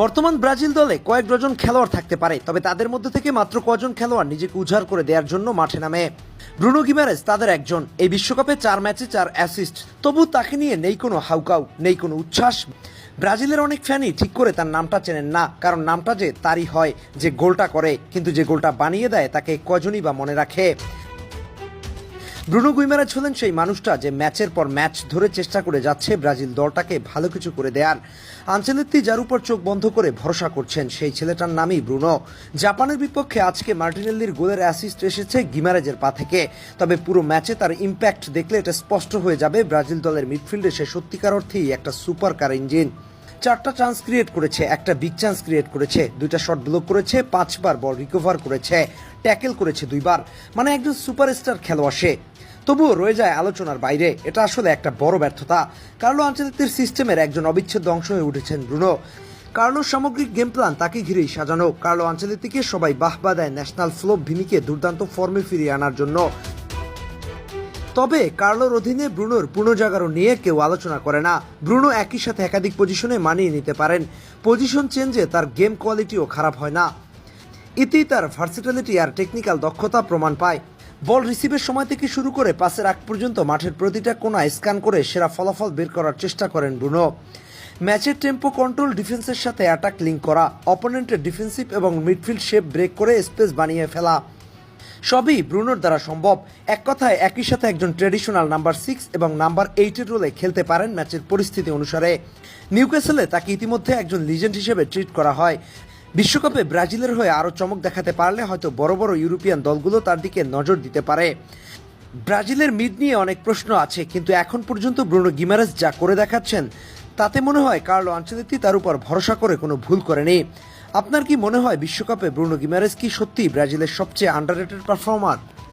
বর্তমান ব্রাজিল দলে কয়েক ডজন খেলোয়াড় থাকতে পারে, তবে তাদের মধ্যে থেকে মাত্র কজন খেলোয়াড় নিজেকে উজাড় করে দেওয়ার জন্য মাঠে নামে। ব্রুনো গিমারেজ তাদের একজন। এই বিশ্বকাপে 4 ম্যাচে 4 অ্যাসিস্ট, তবু তাকে নিয়ে নেই কোনো হাউকাউ, নেই কোনো উচ্ছ্বাস। ব্রাজিলের অনেক ফ্যানই ঠিক করে তার নামটা চেনেন না, কারণ নামটা যে তারই হয় যে গোলটা করে, কিন্তু যে গোলটা বানিয়ে দেয় তাকে কজনই বা মনে রাখে। ব্রুনো গুইমারেজ হলেন সেই মানুষটা যে ম্যাচের পর ম্যাচ ধরে চেষ্টা করে যাচ্ছে ব্রাজিল দলটাকে ভালো কিছু করে দেয়ার। আনচেলত্তি যার উপর চোখ বন্ধ করে ভরসা করছেন, সেই ছেলেটার নামই ব্রুনো। জাপানের বিপক্ষে আজকে মার্টিনেল্লির গোলের অ্যাসিস্ট এসেছে গিমারেজের পা থেকে, তবে পুরো ম্যাচে তার ইম্প্যাক্ট দেখলে এটা স্পষ্ট হয়ে যাবে ব্রাজিল দলের মিডফিল্ডে সে সত্যিকার অর্থেই একটা সুপার কার ইঞ্জিন। 4টা চান্স ক্রিয়েট করেছে, একটা বিগ চান্স ক্রিয়েট করেছে, 2টা শট ব্লক করেছে, 5বার বল রিকভার করেছে, ট্যাকেল করেছে 2বার। মানে একজন সুপারস্টার খেলোয়াড় সে। তবুও রয়ে যায় আলোচনার বাইরে। এটা আসলে একটা বড় ব্যর্থতা। কার্লো আনচেলত্তির সিস্টেমের একজন অবিচ্ছেদ্য অংশ হয়ে উঠেছেন ব্রুনো। কার্লোর সামগ্রিক গেম প্ল্যান তাকে ঘিরেই সাজানো। কার্লো আনচেলত্তিকে সবাই বাহবা দেয় ন্যাশনাল ফ্লোপ ভিনিকে দুর্দান্ত ফর্মে ফিরিয়ে আনার জন্য। তবে কার্লোর অধীনে ব্রুনোর পুনর্জাগরণ নিয়ে কেউ আলোচনা করে না। ব্রুনো একই সাথে একাধিক পজিশনে মানিয়ে নিতে পারেন। পজিশন চেঞ্জে তার গেম কোয়ালিটিও খারাপ হয় না। এতেই তার ভার্সিটালিটি আর টেকনিক্যাল দক্ষতা প্রমাণ পায়। বল রিসিভের সময় থেকে শুরু করে পাসের আগ পর্যন্ত মাঠের প্রতিটা কোণায় স্ক্যান করে সেরা ফলাফল বের করার চেষ্টা করেন ব্রুনো। ম্যাচের টেম্পো কন্ট্রোল, ডিফেন্সের সাথে অ্যাটাক লিঙ্ক করা, অপোনেন্টের ডিফেন্সিভ এবং মিডফিল্ড শেপ ব্রেক করে স্পেস বানিয়ে ফেলা, সবই ব্রুনোর দ্বারা সম্ভব। এক কথায় একই সাথে একজন ট্র্যাডিশনাল নাম্বার 6 এবং নাম্বার 8-এর রোলে খেলতে পারেন ম্যাচের পরিস্থিতি অনুসারে। নিউক্যাসলে তাকে ইতিমধ্যে একজন লিজেন্ড হিসেবে ট্রিট করা হয়। বিশ্বকাপে ব্রাজিলের হয়ে আরও চমক দেখাতে পারলে হয়তো বড় বড় ইউরোপিয়ান দলগুলো তার দিকে নজর দিতে পারে। ব্রাজিলের মিড নিয়ে অনেক প্রশ্ন আছে, কিন্তু এখন পর্যন্ত ব্রুনো গিমারেজ যা করে দেখাচ্ছেন তাতে মনে হয় কার্লো আনচেলত্তি তার উপর ভরসা করে কোনো ভুল করেনি। আপনার কি মনে হয় বিশ্বকাপে ব্রুনো গিমারেজ কি সত্যি ব্রাজিলের সবচেয়ে আন্ডাররেটেড পারফর্মার?